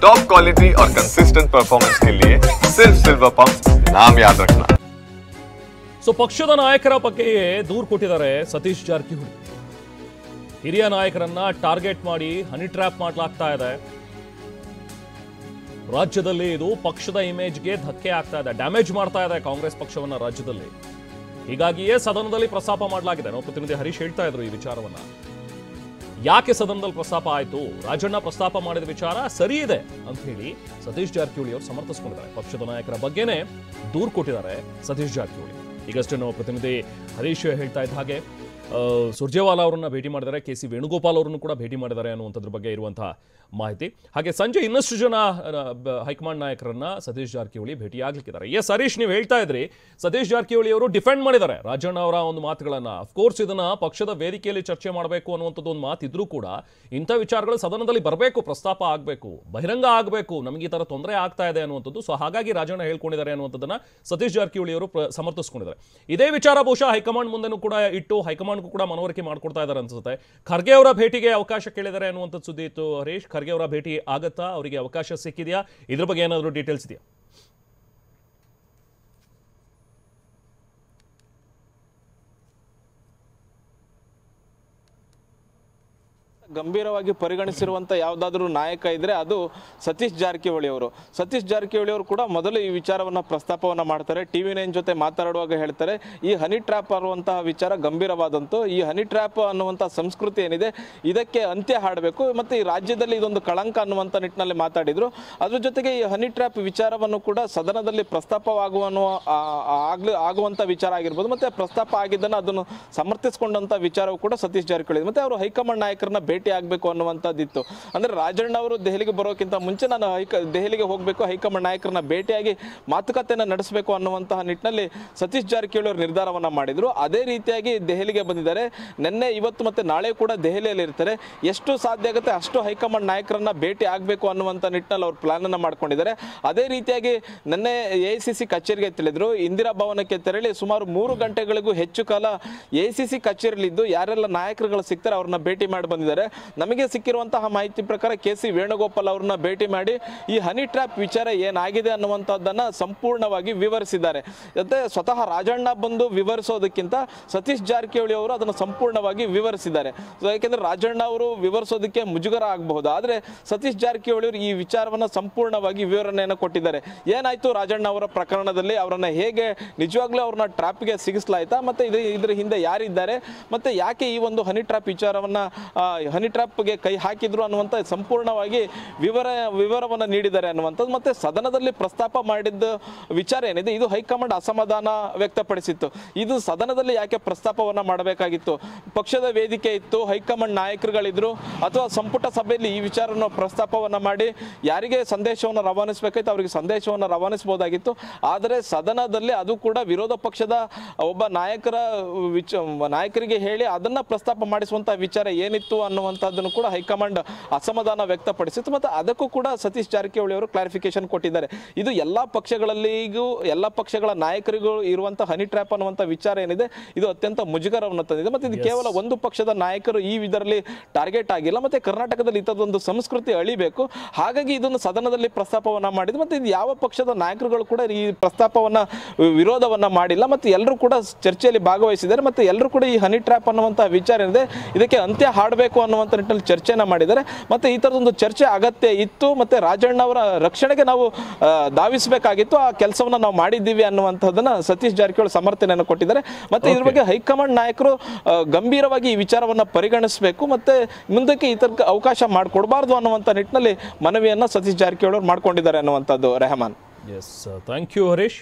Top quality और consistent performance के लिए सिर्फ सिल्वर पंप नाम याद रखना। ಸೊ ಪಕ್ಷದ ನಾಯಕರ ಬಗ್ಗೆಯೇ ದೂರು ಕೊಟ್ಟಿದ್ದಾರೆ ಸತೀಶ್ ಜಾರಕಿಹೊಳಿ. ಹಿರಿಯ ನಾಯಕರನ್ನ ಟಾರ್ಗೆಟ್ ಮಾಡಿ ಹನಿ ಟ್ರ್ಯಾಪ್ ಮಾಡಲಾಗ್ತಾ ಇದೆ. ರಾಜ್ಯದಲ್ಲಿ ಇದು ಪಕ್ಷದ ಇಮೇಜ್ಗೆ ಧಕ್ಕೆ ಆಗ್ತಾ ಇದೆ, ಡ್ಯಾಮೇಜ್ ಮಾಡ್ತಾ ಇದೆ ಕಾಂಗ್ರೆಸ್ ಪಕ್ಷವನ್ನ ರಾಜ್ಯದಲ್ಲಿ. ಹೀಗಾಗಿಯೇ ಸದನದಲ್ಲಿ ಪ್ರಸ್ತಾಪ ಮಾಡಲಾಗಿದೆ. ನಾವು ಪ್ರತಿನಿಧಿ ಹರೀಶ್ ಹೇಳ್ತಾ ಇದ್ರು ಈ ವಿಚಾರವನ್ನ. ಯಾಕೆ ಸದನದಲ್ಲಿ ಪ್ರಸ್ತಾಪ ಆಯಿತು, ರಾಜಣ್ಣ ಪ್ರಸ್ತಾಪ ಮಾಡಿದ ವಿಚಾರ ಸರಿ ಇದೆ ಅಂತ ಹೇಳಿ ಸತೀಶ್ ಜಾರಕಿಹೊಳಿ ಅವರು ಸಮರ್ಥಿಸಿಕೊಂಡಿದ್ದಾರೆ. ಪಕ್ಷದ ನಾಯಕರ ಬಗ್ಗೆನೇ ದೂರು ಕೊಟ್ಟಿದ್ದಾರೆ ಸತೀಶ್ ಜಾರಕಿಹೊಳಿ. ಈಗಷ್ಟೇ ನಾವು ಪ್ರತಿನಿಧಿ ಹರೀಶ್ ಹೇಳ್ತಾ ಇದ್ದ ಹಾಗೆ ಸುರ್ಜೇವಾಲಾ ಅವರನ್ನ ಭೇಟಿ ಮಾಡಿದ್ದಾರೆ, ಕೆ ಸಿ ವೇಣುಗೋಪಾಲ್ ಅವರನ್ನು ಕೂಡ ಭೇಟಿ ಮಾಡಿದ್ದಾರೆ ಅನ್ನುವಂಥದ್ರ ಬಗ್ಗೆ ಇರುವಂತಹ ಮಾಹಿತಿ. ಹಾಗೆ ಸಂಜೆ ಇನ್ನಷ್ಟು ಜನ ಹೈಕಮಾಂಡ್ ನಾಯಕರನ್ನ ಸತೀಶ್ ಜಾರಕಿಹೊಳಿ ಭೇಟಿಯಾಗಲಿಕ್ಕಿದ್ದಾರೆ. ಎಸ್ ಹರೀಶ್, ನೀವು ಹೇಳ್ತಾ ಇದ್ರಿ ಸತೀಶ್ ಜಾರಕಿಹೊಳಿ ಅವರು ಡಿಫೆಂಡ್ ಮಾಡಿದ್ದಾರೆ ರಾಜಣ್ಣ ಅವರ ಒಂದು ಮಾತುಗಳನ್ನ. ಅಫ್ಕೋರ್ಸ್ ಇದನ್ನ ಪಕ್ಷದ ವೇದಿಕೆಯಲ್ಲಿ ಚರ್ಚೆ ಮಾಡಬೇಕು ಅನ್ನುವಂಥದ್ದು ಒಂದು ಮಾತಿದ್ರೂ ಕೂಡ ಇಂಥ ವಿಚಾರಗಳು ಸದನದಲ್ಲಿ ಬರಬೇಕು, ಪ್ರಸ್ತಾಪ ಆಗಬೇಕು, ಬಹಿರಂಗ ಆಗಬೇಕು, ನಮಗೆ ಈ ತರ ತೊಂದರೆ ಆಗ್ತಾ ಇದೆ ಅನ್ನುವಂಥದ್ದು. ಸೊ ಹಾಗಾಗಿ ರಾಜಣ್ಣ ಹೇಳ್ಕೊಂಡಿದ್ದಾರೆ ಅನ್ನುವಂಥದ್ದನ್ನ ಸತೀಶ್ ಜಾರಕಿಹೊಳಿ ಅವರು ಸಮರ್ಥಿಸಿಕೊಂಡಿದ್ದಾರೆ. ಇದೇ ವಿಚಾರ ಬಹುಶಃ ಹೈಕಮಾಂಡ್ ಮುಂದೆನೂ ಕೂಡ ಇಟ್ಟು ಹೈಕಮಾಂಡ್ ಕೂಡ ಮನವರಿಕೆ ಮಾಡ್ಕೊಡ್ತಾ ಇದ್ದಾರೆ ಅನ್ಸುತ್ತೆ. ಖರ್ಗೆ ಅವರ ಭೇಟಿಗೆ ಅವಕಾಶ ಕೇಳಿದ್ದಾರೆ ಅನ್ನುವಂಥ ಸುದ್ದಿ ಇತ್ತು ಹರೀಶ್. ಖರ್ಗೆ ಅವರ ಭೇಟಿ ಆಗತ್ತಾ, ಅವರಿಗೆ ಅವಕಾಶ ಸಿಕ್ಕಿದೆಯಾ, ಇದ್ರ ಬಗ್ಗೆ ಏನಾದರೂ ಡೀಟೇಲ್ಸ್ ಇದೆಯಾ? ಗಂಭೀರವಾಗಿ ಪರಿಗಣಿಸಿರುವಂಥ ಯಾವುದಾದ್ರೂ ನಾಯಕ ಇದ್ರೆ ಅದು ಸತೀಶ್ ಜಾರಕಿಹೊಳಿ ಅವರು. ಸತೀಶ್ ಜಾರಕಿಹೊಳಿ ಅವರು ಕೂಡ ಮೊದಲು ಈ ವಿಚಾರವನ್ನು ಪ್ರಸ್ತಾಪವನ್ನು ಮಾಡ್ತಾರೆ. TV9 ಜೊತೆ ಮಾತಾಡುವಾಗ ಹೇಳ್ತಾರೆ, ಈ ಹನಿ ಟ್ರ್ಯಾಪ್ ಅನ್ನುವಂತಹ ವಿಚಾರ ಗಂಭೀರವಾದಂತು. ಈ ಹನಿ ಟ್ರ್ಯಾಪ್ ಅನ್ನುವಂಥ ಸಂಸ್ಕೃತಿ ಏನಿದೆ ಇದಕ್ಕೆ ಅಂತ್ಯ ಹಾಡಬೇಕು, ಮತ್ತು ಈ ರಾಜ್ಯದಲ್ಲಿ ಇದೊಂದು ಕಳಂಕ ಅನ್ನುವಂಥ ನಿಟ್ಟಿನಲ್ಲಿ ಮಾತಾಡಿದ್ರು. ಅದ್ರ ಜೊತೆಗೆ ಈ ಹನಿ ಟ್ರ್ಯಾಪ್ ವಿಚಾರವನ್ನು ಕೂಡ ಸದನದಲ್ಲಿ ಆಗುವಂಥ ವಿಚಾರ ಆಗಿರ್ಬೋದು, ಮತ್ತೆ ಪ್ರಸ್ತಾಪ ಆಗಿದ್ದನ್ನು ಅದನ್ನು ಸಮರ್ಥಿಸಿಕೊಂಡಂಥ ವಿಚಾರವೂ ಕೂಡ ಸತೀಶ್ ಜಾರಕಿಹೊಳಿ. ಮತ್ತೆ ಅವರು ಹೈಕಮಾಂಡ್ ನಾಯಕರನ್ನ ಭೇಟಿ ಆಗಬೇಕು ಅನ್ನುವಂಥದ್ದಿತ್ತು. ಅಂದ್ರೆ ರಾಜಣ್ಣ ಅವರು ದೆಹಲಿಗೆ ಬರೋಕ್ಕಿಂತ ಮುಂಚೆ ನಾನು ದೆಹಲಿಗೆ ಹೋಗಬೇಕು, ಹೈಕಮಾಂಡ್ ನಾಯಕರನ್ನ ಭೇಟಿಯಾಗಿ ಮಾತುಕತೆಯನ್ನು ನಡೆಸಬೇಕು ಅನ್ನುವಂತಹ ನಿಟ್ಟಿನಲ್ಲಿ ಸತೀಶ್ ಜಾರಕಿಹೊಳಿ ಅವರು ನಿರ್ಧಾರವನ್ನ ಮಾಡಿದ್ರು. ಅದೇ ರೀತಿಯಾಗಿ ದೆಹಲಿಗೆ ಬಂದಿದ್ದಾರೆ. ನಿನ್ನೆ, ಇವತ್ತು ಮತ್ತೆ ನಾಳೆ ಕೂಡ ದೆಹಲಿಯಲ್ಲಿ ಇರ್ತಾರೆ. ಎಷ್ಟು ಸಾಧ್ಯ ಆಗುತ್ತೆ ಅಷ್ಟು ಹೈಕಮಾಂಡ್ ನಾಯಕರನ್ನ ಭೇಟಿ ಆಗಬೇಕು ಅನ್ನುವಂಥ ನಿಟ್ಟಿನಲ್ಲಿ ಅವರು ಪ್ಲಾನ್ ಅನ್ನ ಮಾಡ್ಕೊಂಡಿದ್ದಾರೆ. ಅದೇ ರೀತಿಯಾಗಿ ನಿನ್ನೆ AICC ಕಚೇರಿಗೆ ತಿಳಿದ್ರು. ಇಂದಿರಾ ಭವನಕ್ಕೆ ತೆರಳಿ ಸುಮಾರು 3 ಗಂಟೆಗಳಿಗೂ ಹೆಚ್ಚು ಕಾಲ AICC ಕಚೇರಿಯಲ್ಲಿದ್ದು ಯಾರೆಲ್ಲ ನಾಯಕರುಗಳು ಸಿಗ್ತಾರೆ ಅವ್ರನ್ನ ಭೇಟಿ ಮಾಡಿ ಬಂದಿದ್ದಾರೆ. ನಮಗೆ ಸಿಕ್ಕಿರುವಂತಹ ಮಾಹಿತಿ ಪ್ರಕಾರ KC ವೇಣುಗೋಪಾಲ್ ಅವ್ರನ್ನ ಭೇಟಿ ಮಾಡಿ ಈ ಹನಿ ಟ್ರ್ಯಾಪ್ ವಿಚಾರ ಏನಾಗಿದೆ ಅನ್ನುವಂಥದ್ದನ್ನ ಸಂಪೂರ್ಣವಾಗಿ ವಿವರಿಸಿದ್ದಾರೆ. ಮತ್ತೆ ಸ್ವತಃ ರಾಜಣ್ಣ ಬಂದು ವಿವರಿಸೋದಕ್ಕಿಂತ ಸತೀಶ್ ಜಾರಕಿಹೊಳಿ ಅವರು ಅದನ್ನು ಸಂಪೂರ್ಣವಾಗಿ ವಿವರಿಸಿದ್ದಾರೆ. ಯಾಕೆಂದ್ರೆ ರಾಜಣ್ಣ ಅವರು ವಿವರಿಸೋದಕ್ಕೆ ಮುಜುಗರ ಆಗಬಹುದು, ಆದ್ರೆ ಸತೀಶ್ ಜಾರಕಿಹೊಳಿ ಅವರು ಈ ವಿಚಾರವನ್ನ ಸಂಪೂರ್ಣವಾಗಿ ವಿವರಣೆಯನ್ನು ಕೊಟ್ಟಿದ್ದಾರೆ. ಏನಾಯ್ತು ರಾಜಣ್ಣ ಅವರ ಪ್ರಕರಣದಲ್ಲಿ, ಅವರನ್ನ ಹೇಗೆ ನಿಜವಾಗ್ಲೂ ಅವ್ರನ್ನ ಟ್ರ್ಯಾಪ್ಗೆ ಸಿಗಿಸಲಾಯ್ತಾ, ಮತ್ತೆ ಇದ್ರ ಹಿಂದೆ ಯಾರಿದ್ದಾರೆ, ಮತ್ತೆ ಯಾಕೆ ಈ ಒಂದು ಹನಿ ಟ್ರ್ಯಾಪ್ ವಿಚಾರವನ್ನ ಹನಿ ಟ್ರ್ಯಾಪ್ಗೆ ಕೈ ಹಾಕಿದ್ರು ಅನ್ನುವಂಥ ಸಂಪೂರ್ಣವಾಗಿ ವಿವರವನ್ನು ನೀಡಿದ್ದಾರೆ ಅನ್ನುವಂಥದ್ದು. ಮತ್ತೆ ಸದನದಲ್ಲಿ ಪ್ರಸ್ತಾಪ ಮಾಡಿದ್ದ ವಿಚಾರ ಏನಿದೆ ಇದು ಹೈಕಮಾಂಡ್ ಅಸಮಾಧಾನ ವ್ಯಕ್ತಪಡಿಸಿತ್ತು. ಇದು ಸದನದಲ್ಲಿ ಯಾಕೆ ಪ್ರಸ್ತಾಪವನ್ನ ಮಾಡಬೇಕಾಗಿತ್ತು? ಪಕ್ಷದ ವೇದಿಕೆ ಇತ್ತು, ಹೈಕಮಾಂಡ್ ನಾಯಕರುಗಳಿದ್ರು, ಅಥವಾ ಸಂಪುಟ ಸಭೆಯಲ್ಲಿ ಈ ವಿಚಾರವನ್ನು ಪ್ರಸ್ತಾಪವನ್ನ ಮಾಡಿ ಯಾರಿಗೆ ಸಂದೇಶವನ್ನು ರವಾನಿಸಬೇಕಾಯ್ತು ಅವರಿಗೆ ಸಂದೇಶವನ್ನು ರವಾನಿಸಬಹುದಾಗಿತ್ತು. ಆದರೆ ಸದನದಲ್ಲಿ ಅದು ಕೂಡ ವಿರೋಧ ಪಕ್ಷದ ಒಬ್ಬ ನಾಯಕರಿಗೆ ಹೇಳಿ ಅದನ್ನ ಪ್ರಸ್ತಾಪ ಮಾಡಿಸುವಂತಹ ವಿಚಾರ ಏನಿತ್ತು ಅನ್ನುವಂಥದ್ದನ್ನು ಕೂಡ ಹೈಕಮಾಂಡ್ ಅಸಮಾಧಾನ ವ್ಯಕ್ತಪಡಿಸಿತ್ತು. ಮತ್ತು ಅದಕ್ಕೂ ಕೂಡ ಸತೀಶ್ ಜಾರಕಿಹೊಳಿ ಅವರು ಕ್ಲಾರಿಫಿಕೇಶನ್ ಕೊಟ್ಟಿದ್ದಾರೆ. ಇದು ಎಲ್ಲ ಪಕ್ಷಗಳಲ್ಲಿಗೂ ಎಲ್ಲ ಪಕ್ಷಗಳ ನಾಯಕರಿಗೂ ಇರುವಂತಹ ಹನಿ ಟ್ರ್ಯಾಪ್ ಅನ್ನುವಂಥ ವಿಚಾರ ಏನಿದೆ ಇದು ಅತ್ಯಂತ ಮುಜುಗರವನ್ನು ತಂದಿದೆ. ಮತ್ತು ಇದು ಕೇವಲ ಒಂದು ಪಕ್ಷದ ನಾಯಕರು ಈ ಇದರಲ್ಲಿ ಟಾರ್ಗೆಟ್ ಆಗಿಲ್ಲ, ಮತ್ತೆ ಕರ್ನಾಟಕದಲ್ಲಿ ಇಂಥದ್ದೊಂದು ಸಂಸ್ಕೃತಿ ಅಳಿಬೇಕು. ಹಾಗಾಗಿ ಇದನ್ನು ಸದನದಲ್ಲಿ ಪ್ರಸ್ತಾಪವನ್ನ ಮಾಡಿದ್ದು. ಮತ್ತೆ ಇದು ಯಾವ ಪಕ್ಷದ ನಾಯಕರುಗಳು ಕೂಡ ಈ ಪ್ರಸ್ತಾಪವನ್ನ ವಿರೋಧವನ್ನ ಮಾಡಿಲ್ಲ, ಮತ್ತೆ ಎಲ್ಲರೂ ಕೂಡ ಚರ್ಚೆಯಲ್ಲಿ ಭಾಗವಹಿಸಿದ್ದಾರೆ. ಮತ್ತೆ ಎಲ್ಲರೂ ಕೂಡ ಈ ಹನಿ ಟ್ರ್ಯಾಪ್ ಅನ್ನುವಂಥ ವಿಚಾರ ಏನಿದೆ ಇದಕ್ಕೆ ಅಂತ್ಯ ಹಾಡಬೇಕು ಅನ್ನುವಂಥ ನಿಟ್ಟಿನಲ್ಲಿ ಚರ್ಚೆನ ಮಾಡಿದ್ದಾರೆ. ಮತ್ತೆ ಈ ತರದೊಂದು ಚರ್ಚೆ ಅಗತ್ಯ ಇತ್ತು, ಮತ್ತೆ ರಾಜಣ್ಣ ಅವರ ರಕ್ಷಣೆಗೆ ನಾವು ಧಾವಿಸಬೇಕಾಗಿತ್ತು, ಆ ಕೆಲಸವನ್ನ ನಾವು ಮಾಡಿದ್ದೀವಿ ಅನ್ನುವಂಥದ್ದನ್ನ ಸತೀಶ್ ಜಾರಕಿಹೊಳಿ ಸಮರ್ಥನೆಯನ್ನು ಕೊಟ್ಟಿದ್ದಾರೆ. ಮತ್ತೆ ಇದ್ರ ಬಗ್ಗೆ ಹೈಕಮಾಂಡ್ ನಾಯಕರು ಗಂಭೀರವಾಗಿ ಈ ವಿಚಾರವನ್ನ ಪರಿಗಣಿಸಬೇಕು, ಮತ್ತೆ ಮುಂದಕ್ಕೆ ಈ ತರ ಅವಕಾಶ ಮಾಡಿಕೊಡಬಾರ್ದು ಅನ್ನುವಂಥ ನಿಟ್ಟಿನಲ್ಲಿ ಮನವಿಯನ್ನ ಸತೀಶ್ ಜಾರಕಿಹೊಳಿ ಅವರು ಮಾಡ್ಕೊಂಡಿದ್ದಾರೆ ಅನ್ನುವಂಥದ್ದು. Rehman. Yes, thank you Harish.